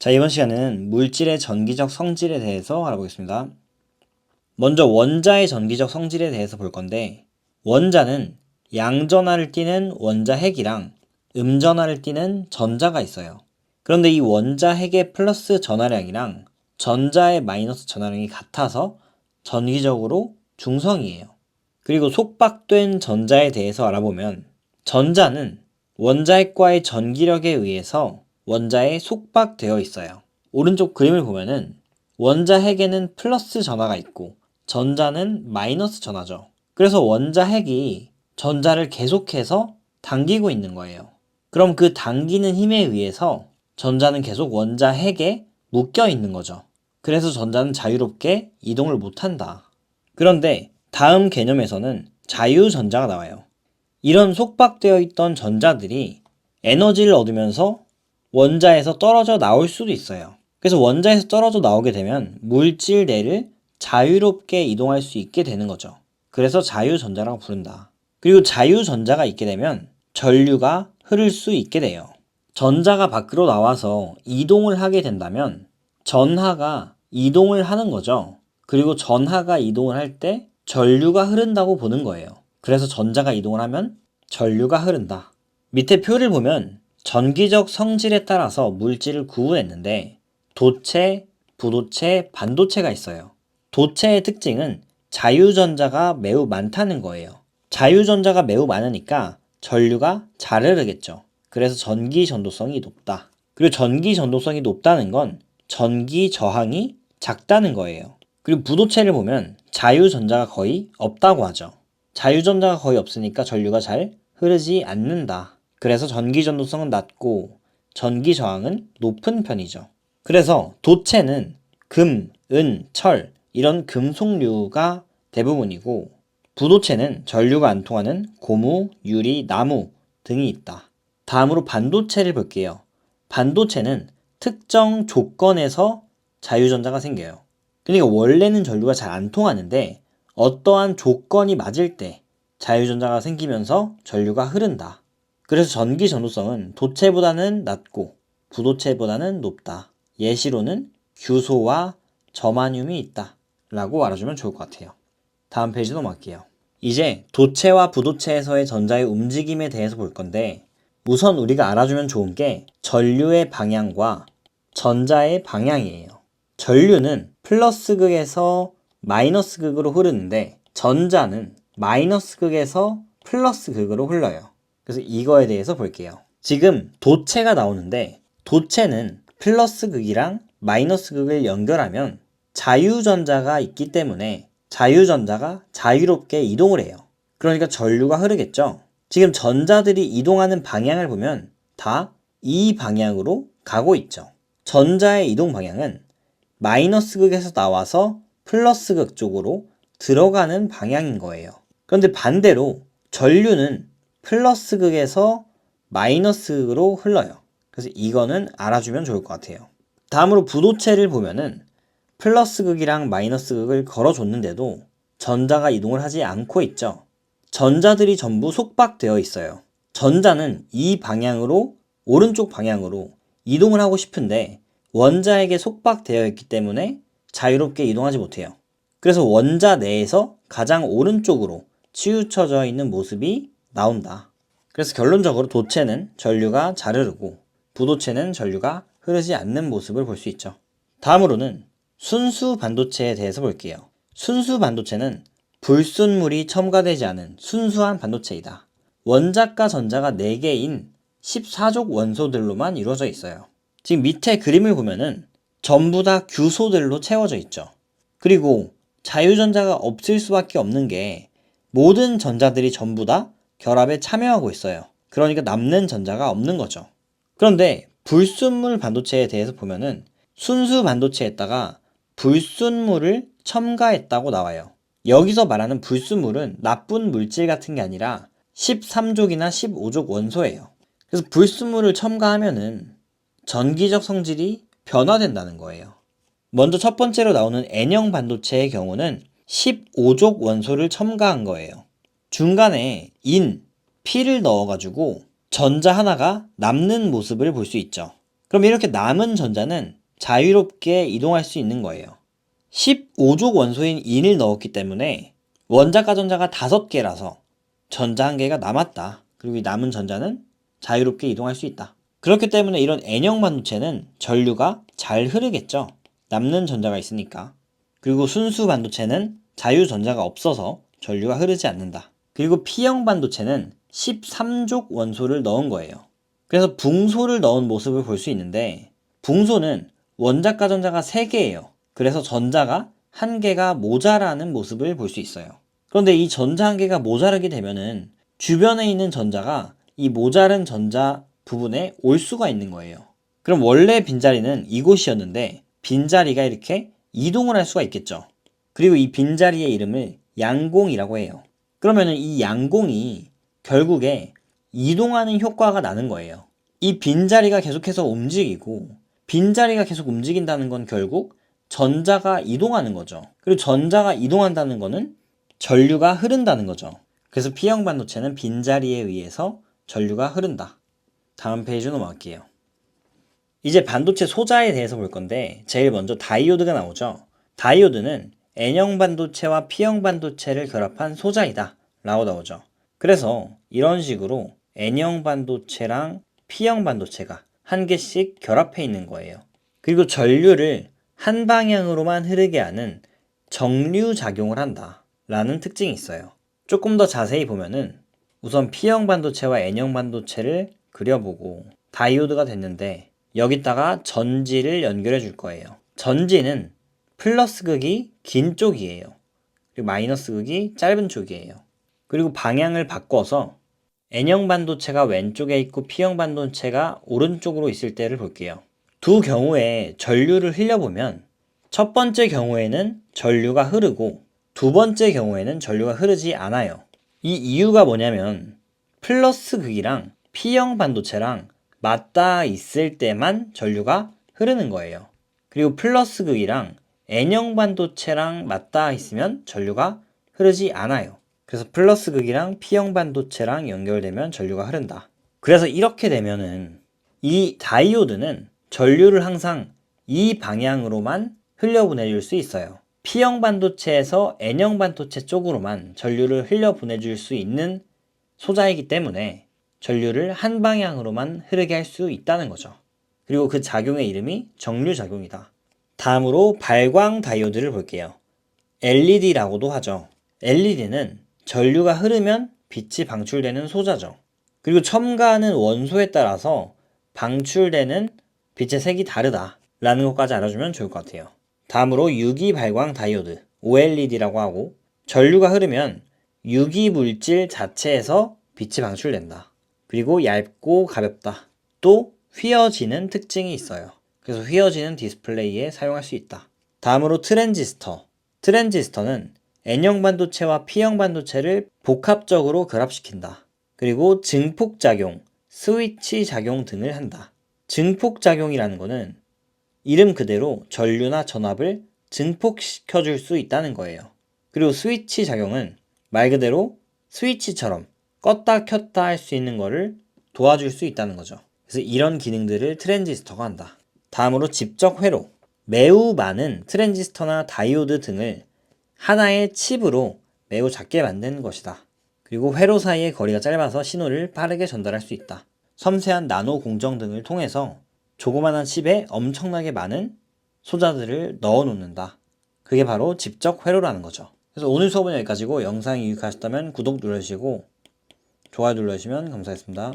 자, 이번 시간에는 물질의 전기적 성질에 대해서 알아보겠습니다. 먼저 원자의 전기적 성질에 대해서 볼 건데, 원자는 양전하를 띠는 원자 핵이랑 음전하를 띠는 전자가 있어요. 그런데 이 원자 핵의 플러스 전하량이랑 전자의 마이너스 전하량이 같아서 전기적으로 중성이에요. 그리고 속박된 전자에 대해서 알아보면, 전자는 원자핵과의 전기력에 의해서 원자에 속박되어 있어요. 오른쪽 그림을 보면은 원자핵에는 플러스 전하가 있고 전자는 마이너스 전하죠. 그래서 원자핵이 전자를 계속해서 당기고 있는 거예요. 그럼 그 당기는 힘에 의해서 전자는 계속 원자핵에 묶여 있는 거죠. 그래서 전자는 자유롭게 이동을 못한다. 그런데 다음 개념에서는 자유전자가 나와요. 이런 속박되어 있던 전자들이 에너지를 얻으면서 원자에서 떨어져 나올 수도 있어요. 그래서 원자에서 떨어져 나오게 되면 물질 내를 자유롭게 이동할 수 있게 되는 거죠. 그래서 자유전자라고 부른다. 그리고 자유전자가 있게 되면 전류가 흐를 수 있게 돼요. 전자가 밖으로 나와서 이동을 하게 된다면 전하가 이동을 하는 거죠. 그리고 전하가 이동을 할 때 전류가 흐른다고 보는 거예요. 그래서 전자가 이동을 하면 전류가 흐른다. 밑에 표를 보면 전기적 성질에 따라서 물질을 구분했는데 도체, 부도체, 반도체가 있어요. 도체의 특징은 자유전자가 매우 많다는 거예요. 자유전자가 매우 많으니까 전류가 잘 흐르겠죠. 그래서 전기 전도성이 높다. 그리고 전기 전도성이 높다는 건 전기 저항이 작다는 거예요. 그리고 부도체를 보면 자유전자가 거의 없다고 하죠. 자유전자가 거의 없으니까 전류가 잘 흐르지 않는다. 그래서 전기 전도성은 낮고 전기 저항은 높은 편이죠. 그래서 도체는 금, 은, 철 이런 금속류가 대부분이고 부도체는 전류가 안 통하는 고무, 유리, 나무 등이 있다. 다음으로 반도체를 볼게요. 반도체는 특정 조건에서 자유전자가 생겨요. 그러니까 원래는 전류가 잘 안 통하는데 어떠한 조건이 맞을 때 자유전자가 생기면서 전류가 흐른다. 그래서 전기 전도성은 도체보다는 낮고 부도체보다는 높다. 예시로는 규소와 저마늄이 있다 라고 알아주면 좋을 것 같아요. 다음 페이지 넘어갈게요. 이제 도체와 부도체에서의 전자의 움직임에 대해서 볼 건데 우선 우리가 알아주면 좋은 게 전류의 방향과 전자의 방향이에요. 전류는 플러스 극에서 마이너스 극으로 흐르는데 전자는 마이너스 극에서 플러스 극으로 흘러요. 그래서 이거에 대해서 볼게요. 지금 도체가 나오는데 도체는 플러스 극이랑 마이너스 극을 연결하면 자유전자가 있기 때문에 자유전자가 자유롭게 이동을 해요. 그러니까 전류가 흐르겠죠. 지금 전자들이 이동하는 방향을 보면 다 이 방향으로 가고 있죠. 전자의 이동 방향은 마이너스 극에서 나와서 플러스 극 쪽으로 들어가는 방향인 거예요. 그런데 반대로 전류는 플러스 극에서 마이너스 극으로 흘러요. 그래서 이거는 알아주면 좋을 것 같아요. 다음으로 부도체를 보면은 플러스 극이랑 마이너스 극을 걸어줬는데도 전자가 이동을 하지 않고 있죠. 전자들이 전부 속박되어 있어요. 전자는 이 방향으로 오른쪽 방향으로 이동을 하고 싶은데 원자에게 속박되어 있기 때문에 자유롭게 이동하지 못해요. 그래서 원자 내에서 가장 오른쪽으로 치우쳐져 있는 모습이 나온다. 그래서 결론적으로 도체는 전류가 잘 흐르고 부도체는 전류가 흐르지 않는 모습을 볼 수 있죠. 다음으로는 순수 반도체에 대해서 볼게요. 순수 반도체는 불순물이 첨가되지 않은 순수한 반도체이다. 원자과 전자가 4개인 14족 원소들로만 이루어져 있어요. 지금 밑에 그림을 보면은 전부 다 규소들로 채워져 있죠. 그리고 자유전자가 없을 수밖에 없는 게 모든 전자들이 전부 다 결합에 참여하고 있어요. 그러니까 남는 전자가 없는 거죠. 그런데 불순물 반도체에 대해서 보면은 순수 반도체에다가 불순물을 첨가했다고 나와요. 여기서 말하는 불순물은 나쁜 물질 같은 게 아니라 13족이나 15족 원소예요. 그래서 불순물을 첨가하면은 전기적 성질이 변화된다는 거예요. 먼저 첫 번째로 나오는 N형 반도체의 경우는 15족 원소를 첨가한 거예요. 중간에 P를 넣어가지고 전자 하나가 남는 모습을 볼 수 있죠. 그럼 이렇게 남은 전자는 자유롭게 이동할 수 있는 거예요. 15족 원소인 인을 넣었기 때문에 원자가 전자가 5개라서 전자 1개가 남았다. 그리고 이 남은 전자는 자유롭게 이동할 수 있다. 그렇기 때문에 이런 N형 반도체는 전류가 잘 흐르겠죠. 남는 전자가 있으니까. 그리고 순수 반도체는 자유전자가 없어서 전류가 흐르지 않는다. 그리고 P형 반도체는 13족 원소를 넣은 거예요. 그래서 붕소를 넣은 모습을 볼 수 있는데 붕소는 원자과 전자가 3개예요. 그래서 전자가 1개가 모자라는 모습을 볼 수 있어요. 그런데 이 전자 1개가 모자라게 되면은 주변에 있는 전자가 이 모자른 전자 부분에 올 수가 있는 거예요. 그럼 원래 빈자리는 이곳이었는데 빈자리가 이렇게 이동을 할 수가 있겠죠. 그리고 이 빈자리의 이름을 양공이라고 해요. 그러면은 이 양공이 결국에 이동하는 효과가 나는 거예요. 이 빈자리가 계속해서 움직이고 빈자리가 계속 움직인다는 건 결국 전자가 이동하는 거죠. 그리고 전자가 이동한다는 거는 전류가 흐른다는 거죠. 그래서 P형 반도체는 빈자리에 의해서 전류가 흐른다. 다음 페이지 넘어갈게요. 이제 반도체 소자에 대해서 볼 건데 제일 먼저 다이오드가 나오죠. 다이오드는 N형 반도체와 P형 반도체를 결합한 소자이다 라고 나오죠. 그래서 이런 식으로 N형 반도체랑 P형 반도체가 한 개씩 결합해 있는 거예요. 그리고 전류를 한 방향으로만 흐르게 하는 정류 작용을 한다 라는 특징이 있어요. 조금 더 자세히 보면은 우선 P형 반도체와 N형 반도체를 그려보고 다이오드가 됐는데 여기다가 전지를 연결해 줄 거예요. 전지는 플러스 극이 긴 쪽이에요. 그리고 마이너스 극이 짧은 쪽이에요. 그리고 방향을 바꿔서 N형 반도체가 왼쪽에 있고 P형 반도체가 오른쪽으로 있을 때를 볼게요. 두 경우에 전류를 흘려보면 첫 번째 경우에는 전류가 흐르고 두 번째 경우에는 전류가 흐르지 않아요. 이 이유가 뭐냐면 플러스 극이랑 P형 반도체랑 맞닿아 있을 때만 전류가 흐르는 거예요. 그리고 플러스 극이랑 N형 반도체랑 맞닿아 있으면 전류가 흐르지 않아요. 그래서 플러스 극이랑 P형 반도체랑 연결되면 전류가 흐른다. 그래서 이렇게 되면은 이 다이오드는 전류를 항상 이 방향으로만 흘려보내줄 수 있어요. P형 반도체에서 N형 반도체 쪽으로만 전류를 흘려보내줄 수 있는 소자이기 때문에 전류를 한 방향으로만 흐르게 할 수 있다는 거죠. 그리고 그 작용의 이름이 정류작용이다. 다음으로 발광 다이오드를 볼게요. LED라고도 하죠. LED는 전류가 흐르면 빛이 방출되는 소자죠. 그리고 첨가하는 원소에 따라서 방출되는 빛의 색이 다르다 라는 것까지 알아주면 좋을 것 같아요. 다음으로 유기 발광 다이오드 OLED라고 하고 전류가 흐르면 유기 물질 자체에서 빛이 방출된다. 그리고 얇고 가볍다. 또 휘어지는 특징이 있어요. 그래서 휘어지는 디스플레이에 사용할 수 있다. 다음으로 트랜지스터. 트랜지스터는 N형 반도체와 P형 반도체를 복합적으로 결합시킨다. 그리고 증폭작용, 스위치 작용 등을 한다. 증폭작용이라는 것은 이름 그대로 전류나 전압을 증폭시켜줄 수 있다는 거예요. 그리고 스위치 작용은 말 그대로 스위치처럼 껐다 켰다 할 수 있는 거를 도와줄 수 있다는 거죠. 그래서 이런 기능들을 트랜지스터가 한다. 다음으로 집적 회로. 매우 많은 트랜지스터나 다이오드 등을 하나의 칩으로 매우 작게 만든 것이다. 그리고 회로 사이의 거리가 짧아서 신호를 빠르게 전달할 수 있다. 섬세한 나노 공정 등을 통해서 조그마한 칩에 엄청나게 많은 소자들을 넣어 놓는다. 그게 바로 집적 회로라는 거죠. 그래서 오늘 수업은 여기까지고 영상이 유익하셨다면 구독 눌러주시고 좋아요 눌러주시면 감사하겠습니다.